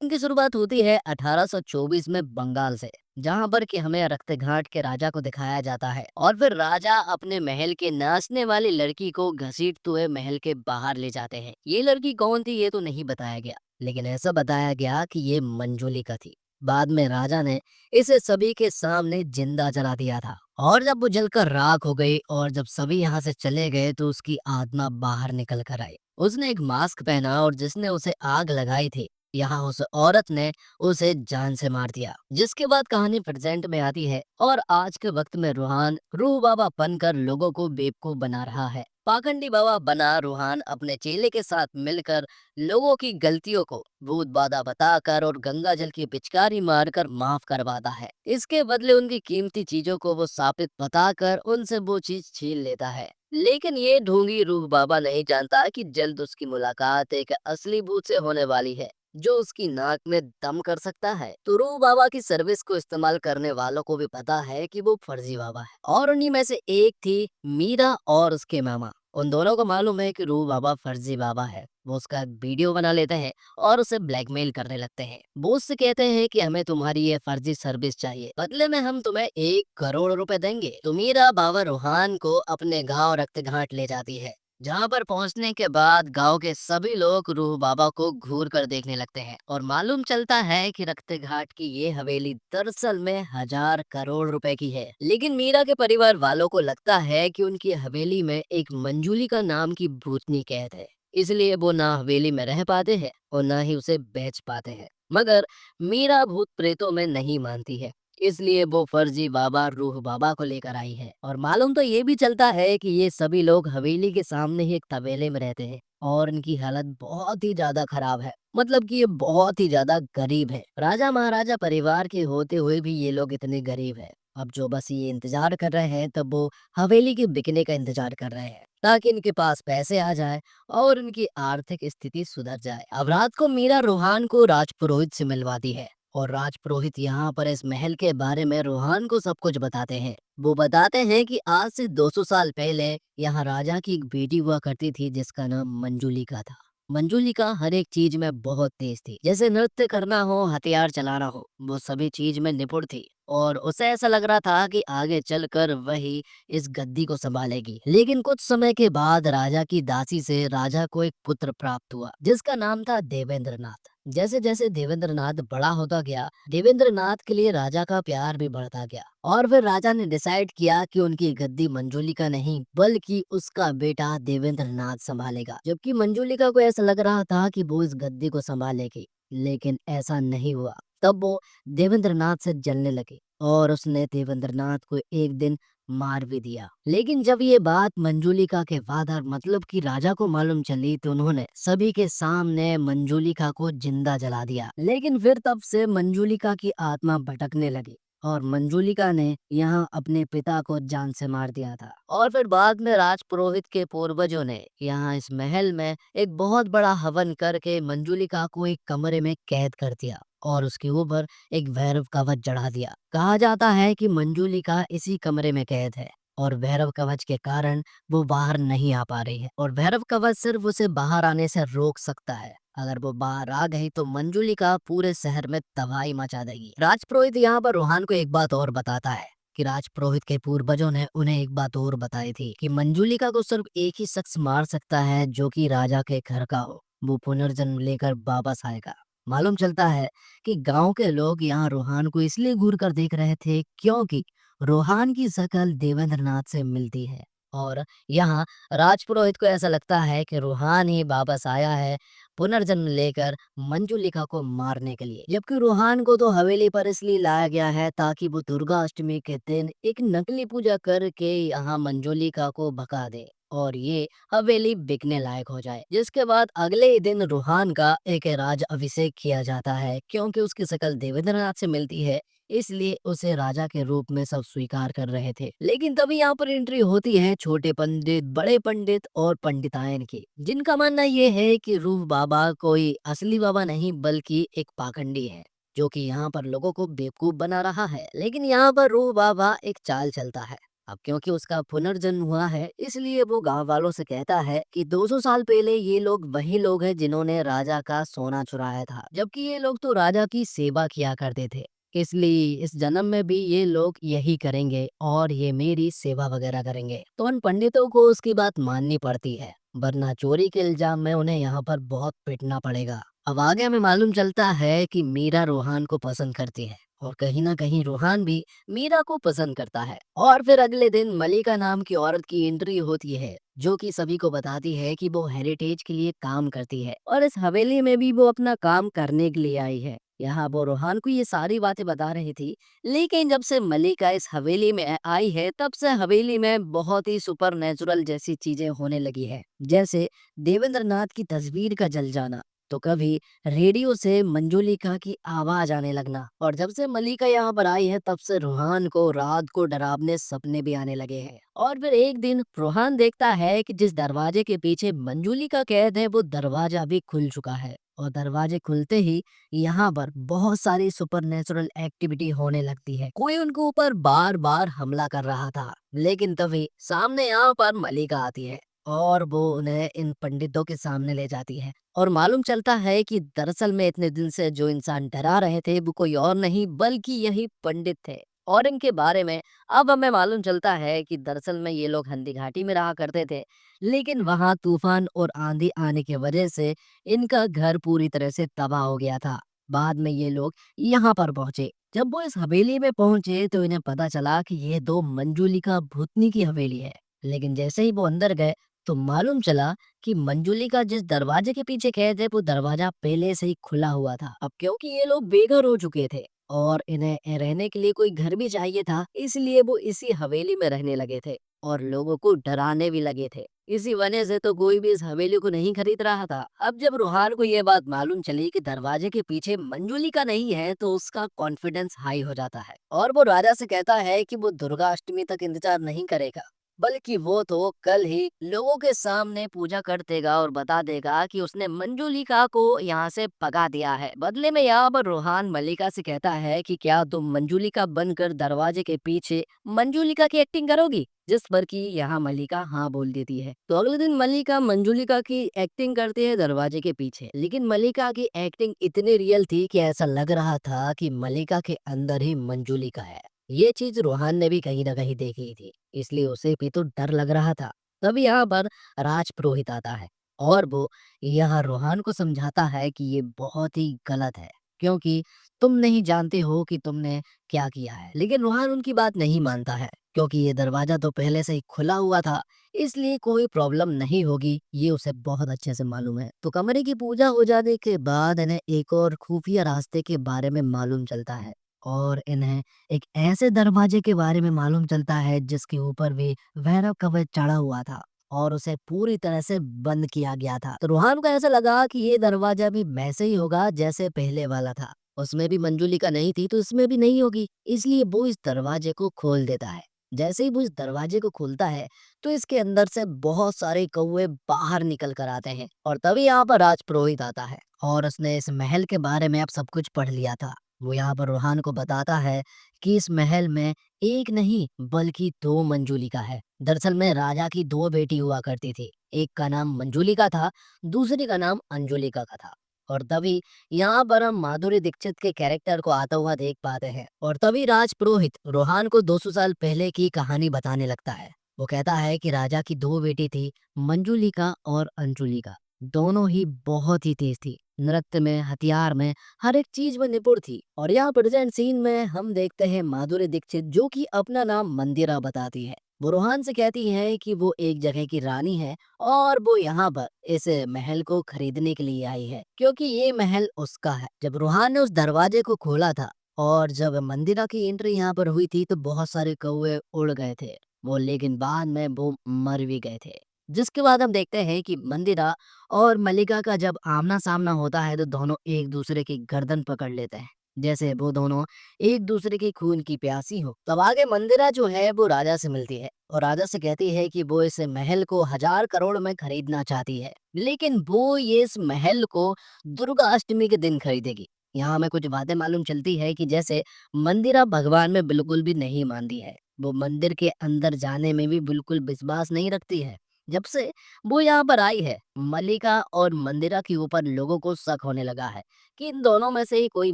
इनकी शुरुआत होती है 1824 में बंगाल से, जहां पर कि हमें रक्तघाट के राजा को दिखाया जाता है और फिर राजा अपने महल के नाचने वाली लड़की को घसीटते हुए महल के बाहर ले जाते हैं। ये लड़की कौन थी ये तो नहीं बताया गया, लेकिन ऐसा बताया गया कि ये मंजूलिका थी। बाद में राजा ने इसे सभी के सामने जिंदा जला दिया था और जब वो जलकर राख हो गई और जब सभी यहाँ से चले गए तो उसकी आत्मा बाहर निकल कर आई। उसने एक मास्क पहना और जिसने उसे आग लगाई थी, यहाँ उस औरत ने उसे जान से मार दिया। जिसके बाद कहानी प्रेजेंट में आती है और आज के वक्त में रूहान रूह बाबा बनकर लोगों को बेवकूफ बना रहा है। पाखंडी बाबा बना रूहान अपने चेले के साथ मिलकर लोगों की गलतियों को भूत बाधा बताकर और गंगा जल की पिचकारी मारकर माफ करवाता है। इसके बदले उनकी कीमती चीजों को वो साबित बताकर उनसे वो चीज छीन लेता है। लेकिन ये ढोंगी रूह बाबा नहीं जानता कि जल्द उसकी मुलाकात एक असली भूत से होने वाली है जो उसकी नाक में दम कर सकता है। तो रूह बाबा की सर्विस को इस्तेमाल करने वालों को भी पता है कि वो फर्जी बाबा है और उन्हीं में से एक थी मीरा और उसके मामा। उन दोनों को मालूम है कि रूह बाबा फर्जी बाबा है। वो उसका वीडियो बना लेते हैं और उसे ब्लैकमेल करने लगते हैं। वो उससे कहते हैं कि हमें तुम्हारी ये फर्जी सर्विस चाहिए, बदले में हम तुम्हें 1 करोड़ रुपए देंगे। तो मीरा बाबा रूहान को अपने गांव रक्तघाट ले जाती है, जहाँ पर पहुंचने के बाद गांव के सभी लोग रूह बाबा को घूर कर देखने लगते हैं और मालूम चलता है कि रक्तघाट की ये हवेली दरअसल में 1,000 करोड़ रुपए की है। लेकिन मीरा के परिवार वालों को लगता है कि उनकी हवेली में एक मंजूली का नाम की भूतनी कैद है, इसलिए वो ना हवेली में रह पाते हैं और ना ही उसे बेच पाते हैं। मगर मीरा भूत प्रेतों में नहीं मानती है, इसलिए वो फर्जी बाबा रूह बाबा को लेकर आई है। और मालूम तो ये भी चलता है कि ये सभी लोग हवेली के सामने ही एक तबेले में रहते हैं और इनकी हालत बहुत ही ज्यादा खराब है। मतलब कि ये बहुत ही ज्यादा गरीब है। राजा महाराजा परिवार के होते हुए भी ये लोग इतने गरीब है। अब जो बस ये इंतजार कर रहे हैं तब वो हवेली के बिकने का इंतजार कर रहे हैं ताकि इनके पास पैसे आ जाए और इनकी आर्थिक स्थिति सुधर जाए। अब रात को मीरा रूहान को राजपुरोहित से मिलवाती है और राजपुरोहित यहाँ पर इस महल के बारे में रूहान को सब कुछ बताते हैं। वो बताते हैं कि आज से 200 साल पहले यहाँ राजा की एक बेटी हुआ करती थी जिसका नाम मंजूलिका था। मंजूलिका हर एक चीज में बहुत तेज थी, जैसे नृत्य करना हो, हथियार चलाना हो, वो सभी चीज में निपुण थी और उसे ऐसा लग रहा था कि आगे चलकर वही इस गद्दी को संभालेगी। लेकिन कुछ समय के बाद राजा की दासी से राजा को एक पुत्र प्राप्त हुआ जिसका नाम था देवेंद्रनाथ। जैसे जैसे देवेंद्रनाथ बड़ा होता गया, देवेंद्रनाथ के लिए राजा का प्यार भी बढ़ता गया और फिर राजा ने डिसाइड किया कि उनकी गद्दी मंजूलिका नहीं बल्कि उसका बेटा देवेंद्रनाथ संभालेगा। जबकि मंजूलिका को ऐसा लग रहा था कि वो इस गद्दी को संभालेगी, लेकिन ऐसा नहीं हुआ। तब वो देवेंद्रनाथ से जलने लगी और उसने देवेंद्रनाथ को एक दिन मार भी दिया। लेकिन जब ये बात मंजूलिका के फादर मतलब कि राजा को मालूम चली तो उन्होंने सभी के सामने मंजूलिका को जिंदा जला दिया। लेकिन फिर तब से मंजूलिका की आत्मा भटकने लगी और मंजूलिका ने यहाँ अपने पिता को जान से मार दिया था। और फिर बाद में राजपुरोहित के पूर्वजों ने यहाँ इस महल में एक बहुत बड़ा हवन करके मंजूलिका को एक कमरे में कैद कर दिया और उसके ऊपर एक भैरव कवच चढ़ा दिया। कहा जाता है कि मंजूलिका इसी कमरे में कैद है और भैरव कवच के कारण वो बाहर नहीं आ पा रही है और भैरव कवच सिर्फ उसे बाहर आने से रोक सकता है। अगर वो बाहर आ गई तो मंजूलिका पूरे शहर में तबाही मचा देगी। राजपुरोहित यहाँ पर रूहान को एक बात और बताता है कि राजपुरोहित के पूर्वजों ने उन्हें एक बात और बताई थी कि मंजूलिका को सिर्फ एक ही शख्स मार सकता है जो कि राजा के घर का हो। वो पुनर्जन्म लेकर वापस आएगा। मालूम चलता है कि गांव के लोग यहाँ रूहान को इसलिए घूर कर देख रहे थे क्योंकि रूहान की शक्ल देवेंद्रनाथ से मिलती है और यहाँ राजपुरोहित को ऐसा लगता है कि रूहान ही वापस आया है पुनर्जन्म लेकर मंजूलिका को मारने के लिए। जबकि रूहान को तो हवेली पर इसलिए लाया गया है ताकि वो दुर्गा अष्टमी के दिन एक नकली पूजा करके यहाँ मंजूलिका को भगा दे और ये हवेली बिकने लायक हो जाए। जिसके बाद अगले ही दिन रूहान का एक राज अभिषेक किया जाता है क्योंकि उसकी शक्ल देवेंद्रनाथ से मिलती है, इसलिए उसे राजा के रूप में सब स्वीकार कर रहे थे। लेकिन तभी यहाँ पर एंट्री होती है छोटे पंडित, बड़े पंडित और पंडितायन की, जिनका मानना ये है कि रूह बाबा कोई असली बाबा नहीं बल्कि एक पाखंडी है जो कि यहाँ पर लोगों को बेवकूफ बना रहा है। लेकिन यहाँ पर रूह बाबा एक चाल चलता है। अब क्योंकि उसका पुनर्जन्म हुआ है, इसलिए वो गांव वालों से कहता है कि 200 साल पहले ये लोग वही लोग हैं जिन्होंने राजा का सोना चुराया था, जबकि ये लोग तो राजा की सेवा किया करते थे। इसलिए इस जन्म में भी ये लोग यही करेंगे और ये मेरी सेवा वगैरह करेंगे। तो उन पंडितों को उसकी बात माननी पड़ती है, वरना चोरी के इल्जाम में उन्हें यहाँ पर बहुत पिटना पड़ेगा। अब आगे हमें मालूम चलता है कि मीरा रोहान को पसंद करती है और कहीं ना कहीं रोहान भी मीरा को पसंद करता है। और फिर अगले दिन मलिका नाम की औरत की एंट्री होती है, जो कि सभी को बताती है कि वो हेरिटेज के लिए काम करती है और इस हवेली में भी वो अपना काम करने के लिए आई है। यहाँ वो रोहान को ये सारी बातें बता रही थी, लेकिन जब से मलिका इस हवेली में आई है तब से हवेली में बहुत ही सुपर नेचुरल जैसी चीजें होने लगी है। जैसे देवेंद्र नाथ की तस्वीर का जल जाना, तो कभी रेडियो से मंजुलिका की आवाज आने लगना, और जब से मलिका यहाँ पर आई है तब से रूहान को रात को डरावने सपने भी आने लगे हैं। और फिर एक दिन रूहान देखता है कि जिस दरवाजे के पीछे मंजुलिका कैद है वो दरवाजा भी खुल चुका है, और दरवाजे खुलते ही यहाँ पर बहुत सारी सुपरनेचुरल एक्टिविटी होने लगती है। कोई उनके ऊपर बार बार हमला कर रहा था, लेकिन तभी सामने यहाँ पर मलिका आती है और वो उन्हें इन पंडितों के सामने ले जाती है। और मालूम चलता है कि दरअसल में इतने दिन से जो इंसान डरा रहे थे वो कोई और नहीं बल्कि यही पंडित थे। और इनके बारे में अब हमें मालूम चलता है कि दरअसल में ये लोग हल्दी घाटी में रहा करते थे, लेकिन वहां तूफान और आंधी आने की वजह से इनका घर पूरी तरह से तबाह हो गया था। बाद में ये लोग यहाँ पर पहुंचे। जब वो इस हवेली में पहुंचे तो इन्हें पता चला कि ये दो मंजूलिका भूतनी की हवेली है। लेकिन जैसे ही वो अंदर गए तो मालूम चला कि मंजुलिका जिस दरवाजे के पीछे कैद है वो दरवाजा पहले से ही खुला हुआ था। अब क्योंकि ये लोग बेघर हो चुके थे और इन्हें रहने के लिए कोई घर भी चाहिए था, इसलिए वो इसी हवेली में रहने लगे थे और लोगों को डराने भी लगे थे। इसी वजह से तो कोई भी इस हवेली को नहीं खरीद रहा था। अब जब रुहान को ये बात मालूम चली कि दरवाजे के पीछे मंजुलिका नहीं है तो उसका कॉन्फिडेंस हाई हो जाता है और वो राजा से कहता है कि वो दुर्गा अष्टमी तक इंतजार नहीं करेगा, बल्कि वो तो कल ही लोगों के सामने पूजा कर देगा और बता देगा कि उसने मंजुलिका को यहाँ से भगा दिया है। बदले में यहाँ पर रोहान मल्लिका से कहता है कि क्या तुम मंजुलिका बनकर दरवाजे के पीछे मंजुलिका की एक्टिंग करोगी, जिस पर कि यहाँ मल्लिका हाँ बोल देती है। तो अगले दिन मल्लिका मंजुलिका की एक्टिंग करती है दरवाजे के पीछे, लेकिन मल्लिका की एक्टिंग इतनी रियल थी कि ऐसा लग रहा था कि मल्लिका के अंदर ही मंजुलिका है। ये चीज रोहान ने भी कहीं ना कहीं देखी थी, इसलिए उसे भी तो डर लग रहा था। तभी यहाँ पर राज पुरोहित आता है और वो यहाँ रोहान को समझाता है कि ये बहुत ही गलत है, क्योंकि तुम नहीं जानते हो कि तुमने क्या किया है। लेकिन रोहान उनकी बात नहीं मानता है, क्योंकि ये दरवाजा तो पहले से ही खुला हुआ था, इसलिए कोई प्रॉब्लम नहीं होगी, ये उसे बहुत अच्छे से मालूम है। तो कमरे की पूजा हो जाने के बाद इन्हें एक और खुफिया रास्ते के बारे में मालूम चलता है और इन्हें एक ऐसे दरवाजे के बारे में मालूम चलता है जिसके ऊपर भी भैरव कवच चढ़ा हुआ था और उसे पूरी तरह से बंद किया गया था। तो रूहान को ऐसा लगा कि ये दरवाजा भी वैसे ही होगा जैसे पहले वाला था, उसमें भी मंजुलिका नहीं थी तो इसमें भी नहीं होगी, इसलिए वो इस दरवाजे को खोल देता है। जैसे ही वो इस दरवाजे को खोलता है तो इसके अंदर से बहुत सारे कौवे बाहर निकल कर आते हैं और तभी यहाँ पर राज पुरोहित आता है और उसने इस महल के बारे में अब सब कुछ पढ़ लिया था। वो यहाँ पर रोहान को बताता है कि इस महल में एक नहीं बल्कि दो मंजूलिका है। दरअसल में राजा की दो बेटी हुआ करती थी, एक का नाम मंजूलिका था, दूसरी का नाम अंजुलिका का था। और तभी यहाँ पर हम माधुरी दीक्षित के कैरेक्टर को आता हुआ देख पाते हैं और तभी राज पुरोहित रोहान को 200 साल पहले की कहानी बताने लगता है। वो कहता है कि राजा की दो बेटी थी, मंजुलिका और अंजुलिका। दोनों ही बहुत ही तेज थी, नृत्य में, हथियार में, हर एक चीज में निपुण थी। और यहाँ प्रेजेंट सीन में हम देखते हैं माधुरी दीक्षित जो कि अपना नाम मंदिरा बताती है। वो रोहान से कहती है कि वो एक जगह की रानी है और वो यहाँ पर इस महल को खरीदने के लिए आई है, क्योंकि ये महल उसका है। जब रोहान ने उस दरवाजे को खोला था और जब मंदिरा की एंट्री यहाँ पर हुई थी तो बहुत सारे कौवे उड़ गए थे वो, लेकिन बाद में वो मर भी गए थे। जिसके बाद हम देखते हैं कि मंदिरा और मल्लिका का जब आमना सामना होता है तो दोनों एक दूसरे की गर्दन पकड़ लेते हैं, जैसे वो दोनों एक दूसरे की खून की प्यासी हो। तब आगे मंदिरा जो है वो राजा से मिलती है और राजा से कहती है कि वो इस महल को 1000 करोड़ में खरीदना चाहती है, लेकिन वो ये इस महल को दुर्गा अष्टमी के दिन खरीदेगी। यहाँ हमें कुछ बातें मालूम चलती है कि जैसे मंदिरा भगवान में बिल्कुल भी नहीं मानती है, वो मंदिर के अंदर जाने में भी बिल्कुल विश्वास नहीं रखती है। जब से वो यहाँ पर आई है, मल्लिका और मंदिरा के ऊपर लोगों को शक होने लगा है कि इन दोनों में से ही कोई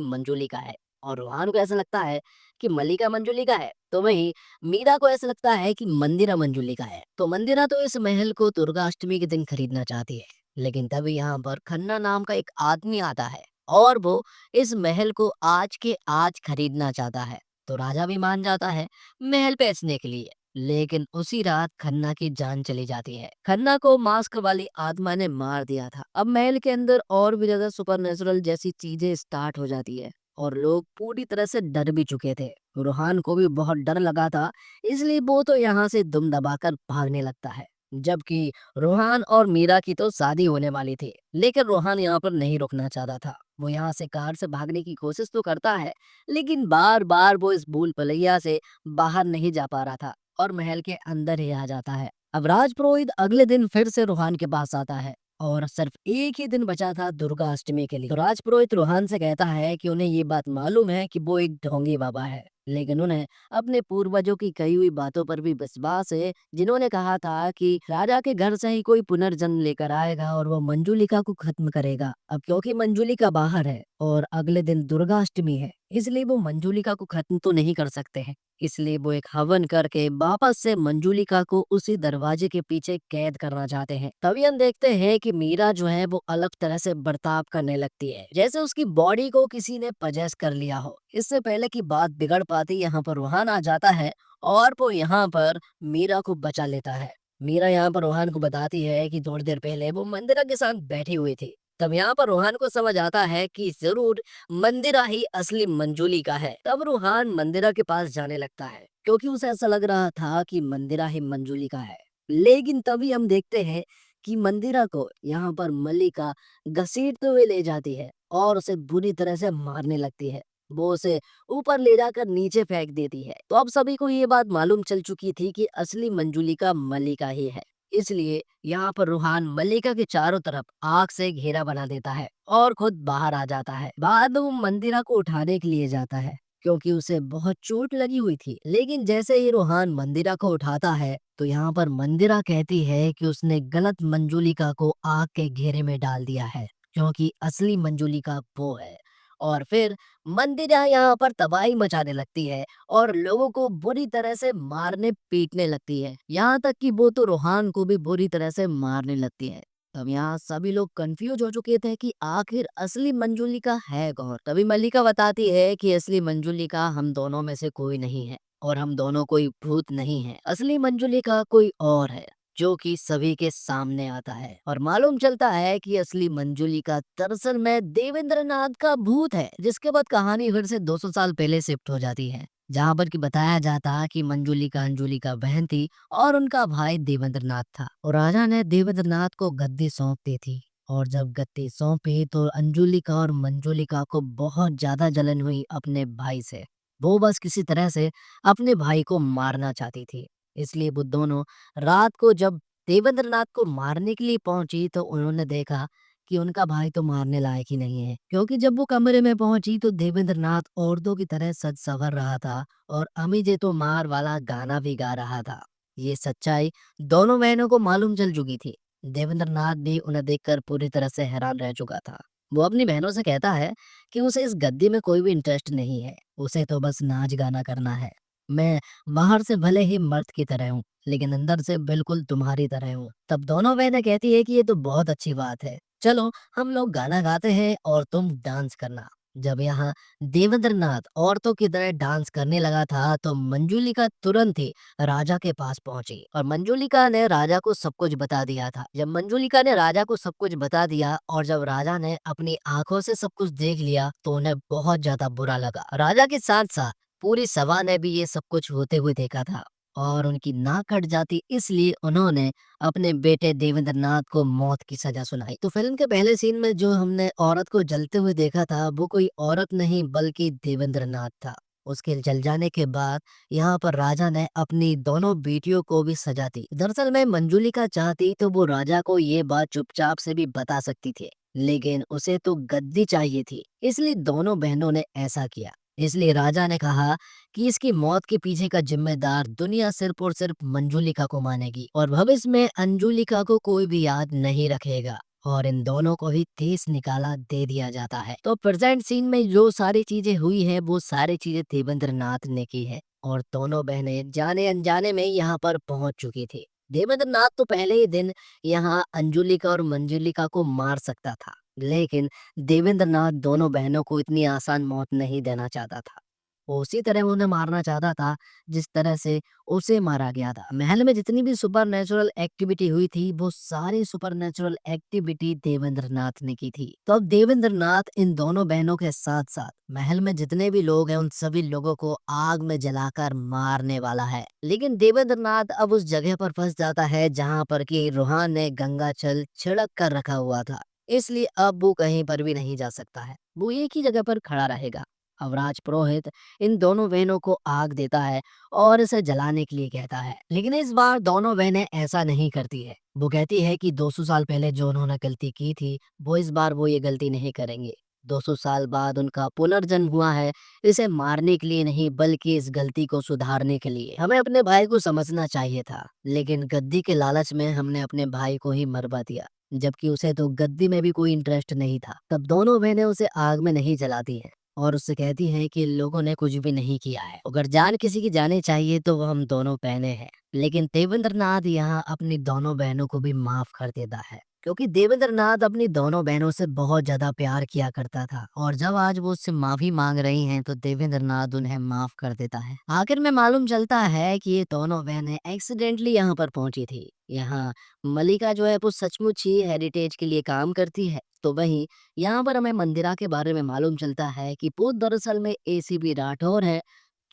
मंजुलिका है। और रोहान को ऐसा लगता है कि मल्लिका मंजुलिका है, तो वहीं मीरा को ऐसा लगता है कि मंदिरा मंजुलिका है। तो मंदिरा तो इस महल को दुर्गाष्टमी के दिन खरीदना चाहती है, लेकिन तभी यहाँ पर खन्ना नाम का एक आदमी आता है और वो इस महल को आज के आज खरीदना चाहता है। तो राजा भी मान जाता है महल बेचने के लिए। लेकिन उसी रात खन्ना की जान चली जाती है। खन्ना को मास्क वाली आत्मा ने मार दिया था। अब महल के अंदर और भी ज्यादा सुपरनेचुरल जैसी चीजें स्टार्ट हो जाती है और लोग पूरी तरह से डर भी चुके थे। रूहान को भी बहुत डर लगा था, इसलिए वो तो यहाँ से दुम दबाकर भागने लगता है। जबकि रोहान और मीरा की तो शादी होने वाली थी, लेकिन रोहान यहाँ पर नहीं रुकना चाहता था। वो यहाँ से कार से भागने की कोशिश तो करता है, लेकिन बार बार वो इस भूल भुलैया से बाहर नहीं जा पा रहा था और महल के अंदर ही आ जाता है। अब राजपुरोहित अगले दिन फिर से रोहान के पास आता है और सिर्फ एक ही दिन बचा था दुर्गा अष्टमी के लिए। तो राजपुरोहित रोहान से कहता है कि उन्हें ये बात मालूम है कि वो एक ढोंगी बाबा है, लेकिन उन्हें अपने पूर्वजों की कही हुई बातों पर भी विश्वास है, जिन्होंने कहा था कि राजा के घर से ही कोई पुनर्जन्म लेकर आएगा और वो मंजुलिका को खत्म करेगा। अब क्योंकि मंजुलिका बाहर है और अगले दिन दुर्गा अष्टमी है, इसलिए वो मंजुलिका को खत्म तो नहीं कर सकते हैं। इसलिए वो एक हवन करके वापस से मंजुलिका को उसी दरवाजे के पीछे कैद करना चाहते हैं। तभी हम देखते हैं कि मीरा जो है वो अलग तरह से बर्ताव करने लगती है, जैसे उसकी बॉडी को किसी ने पजेस कर लिया हो। इससे पहले की बात बिगड़ पाती यहाँ पर रोहान आ जाता है और वो यहाँ पर मीरा को बचा लेता है। मीरा यहाँ पर रोहान को बताती है कि थोड़ी देर पहले वो मंदिरा के साथ बैठी हुई थी। तब यहाँ पर रोहान को समझ आता है कि जरूर मंदिरा ही असली मंजूली का है। तब रूहान मंदिरा के पास जाने लगता है, क्योंकि उसे ऐसा लग रहा था कि मंदिरा ही मंजूली का है। लेकिन तभी हम देखते हैं कि मंदिरा को यहाँ पर मल्लिका घसीटते हुए ले जाती है और उसे बुरी तरह से मारने लगती है। वो उसे ऊपर ले जाकर नीचे फेंक देती है। तो अब सभी को ये बात मालूम चल चुकी थी कि असली मंजूलिका मल्लिका ही है। इसलिए यहाँ पर रूहान मल्लिका के चारों तरफ आग से घेरा बना देता है और खुद बाहर आ जाता है। बाद में वो मंदिरा को उठाने के लिए जाता है, क्योंकि उसे बहुत चोट लगी हुई थी। लेकिन जैसे ही रूहान मंदिरा को उठाता है, तो यहाँ पर मंदिरा कहती है कि उसने गलत मंजुलिका को आग के घेरे में डाल दिया है, क्योंकि असली मंजुलिका वो है। और फिर मंदिरा यहाँ पर तबाही मचाने लगती है और लोगों को बुरी तरह से मारने पीटने लगती है। यहाँ तक कि वो तो रोहान को भी बुरी तरह से मारने लगती है। तब यहाँ सभी लोग कंफ्यूज हो चुके थे कि आखिर असली मंजुलिका है कौन। तभी मल्लिका बताती है कि असली मंजुलिका हम दोनों में से कोई नहीं है और हम दोनों कोई भूत नहीं है। असली मंजुलिका कोई और है, जो कि सभी के सामने आता है और मालूम चलता है कि असली मंजुलिका दरअसल में देवेंद्र नाथ का भूत है। जिसके बाद कहानी फिर से 200 साल पहले शिफ्ट हो जाती है, जहाँ पर कि बताया जाता कि मंजुलिका अंजुलिका बहन थी और उनका भाई देवेंद्र नाथ था और राजा ने देवेंद्र नाथ को गद्दी सौंप दी थी। और जब गद्दी सौंपी तो अंजुलिका और मंजुलिका को बहुत ज्यादा जलन हुई अपने भाई से। वो बस किसी तरह से अपने भाई को मारना चाहती थी। इसलिए वो दोनों रात को जब देवेंद्र नाथ को मारने के लिए पहुंची, तो उन्होंने देखा कि उनका भाई तो मारने लायक ही नहीं है, क्योंकि जब वो कमरे में पहुंची तो देवेंद्र नाथ औरतों की तरह सज संवर रहा था और अमीजे तो मार वाला गाना भी गा रहा था। ये सच्चाई दोनों बहनों को मालूम चल चुकी थी। देवेंद्र नाथ भी उन्हें देखकर पूरी तरह से हैरान रह चुका था। वो अपनी बहनों से कहता है कि उसे इस गद्दी में कोई भी इंटरेस्ट नहीं है, उसे तो बस नाच गाना करना है। मैं बाहर से भले ही मर्द की तरह हूँ, लेकिन अंदर से बिल्कुल तुम्हारी तरह हूँ। तब दोनों बहनें कहती है कि ये तो बहुत अच्छी बात है, चलो हम लोग गाना गाते हैं और तुम डांस करना। जब यहाँ देवेंद्र नाथ औरतों की तरह डांस करने लगा था, तो मंजुलिका तुरंत ही राजा के पास पहुंची और मंजुलिका ने राजा को सब कुछ बता दिया था। जब मंजुलिका ने राजा को सब कुछ बता दिया और जब राजा ने अपनी आंखों से सब कुछ देख लिया, तो उन्हें बहुत ज्यादा बुरा लगा। राजा के साथ साथ पूरी सभा ने भी ये सब कुछ होते हुए देखा था और उनकी नाक कट जाती, इसलिए उन्होंने अपने बेटे देवेंद्र नाथ को मौत की सजा सुनाई। तो फिल्म के पहले सीन में जो हमने औरत को जलते हुए देखा था, वो कोई औरत नहीं बल्कि देवेंद्र नाथ था। उसके जल जाने के बाद यहाँ पर राजा ने अपनी दोनों बेटियों को भी सजा दी। दरअसल में मंजुलिका चाहती तो वो राजा को ये बात चुपचाप से भी बता सकती थी, लेकिन उसे तो गद्दी चाहिए थी, इसलिए दोनों बहनों ने ऐसा किया। इसलिए राजा ने कहा कि इसकी मौत के पीछे का जिम्मेदार दुनिया सिर्फ और सिर्फ मंजुलिका को मानेगी और भविष्य में अंजुलिका को कोई भी याद नहीं रखेगा और इन दोनों को ही तेज निकाला दे दिया जाता है। तो प्रेजेंट सीन में जो सारी चीजें हुई है वो सारी चीजें देवेंद्र नाथ ने की है और दोनों बहनें जाने अनजाने में यहाँ पर पहुंच चुकी थी। देवेंद्र नाथ तो पहले ही दिन यहाँ अंजुलिका और मंजुलिका को मार सकता था, लेकिन देवेंद्र नाथ दोनों बहनों को इतनी आसान मौत नहीं देना चाहता था। वो उसी तरह उन्हें मारना चाहता था जिस तरह से उसे मारा गया था। महल में जितनी भी सुपर नेचुरल एक्टिविटी हुई थी वो सारी सुपर नेचुरल एक्टिविटी देवेंद्र नाथ ने की थी। तो अब देवेंद्र नाथ इन दोनों बहनों के साथ साथ महल में जितने भी लोग हैं उन सभी लोगों को आग में जलाकर मारने वाला है। लेकिन देवेंद्र नाथ अब उस जगह पर फंस जाता है जहाँ पर कि रूहान ने गंगा जल छिड़क कर रखा हुआ था, इसलिए अब वो कहीं पर भी नहीं जा सकता है। वो एक ही जगह पर खड़ा रहेगा। अवराज पुरोहित इन दोनों बहनों को आग देता है और इसे जलाने के लिए कहता है, लेकिन इस बार दोनों बहनें ऐसा नहीं करती है। वो कहती है कि 200 साल पहले जो उन्होंने गलती की थी वो इस बार वो ये गलती नहीं करेंगे। 200 साल बाद उनका पुनर्जन्म हुआ है, इसे मारने के लिए नहीं बल्कि इस गलती को सुधारने के लिए। हमें अपने भाई को समझना चाहिए था, लेकिन गद्दी के लालच में हमने अपने भाई को ही मरवा दिया, जबकि उसे तो गद्दी में भी कोई इंटरेस्ट नहीं था। तब दोनों बहनें उसे आग में नहीं जलाती हैं और उससे कहती हैं कि लोगों ने कुछ भी नहीं किया है, अगर जान किसी की जानी चाहिए तो वो हम दोनों बहनें हैं। लेकिन देवेंद्र नाथ यहाँ अपनी दोनों बहनों को भी माफ कर देता है, क्योंकि देवेंद्र नाथ अपनी दोनों बहनों से बहुत ज्यादा प्यार किया करता था और जब आज वो उससे माफी मांग रही हैं तो देवेंद्र नाथ उन्हें माफ कर देता है। आखिर में मालूम चलता है कि ये दोनों बहनें एक्सीडेंटली यहाँ पर पहुंची थी। यहाँ मलिका जो है वो सचमुच ही हेरिटेज के लिए काम करती है, तो वहीं यहाँ पर हमें मंदिरा के बारे में मालूम चलता है कि वो दरअसल में एसीपी राठौर है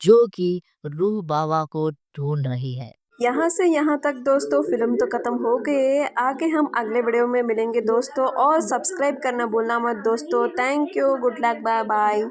जो कि रूह बावा को ढूंढ रही है। यहाँ से यहाँ तक दोस्तों फिल्म तो खत्म हो गई है। आगे हम अगले वीडियो में मिलेंगे दोस्तों, और सब्सक्राइब करना भूलना मत दोस्तों। Thank you, good luck, bye bye.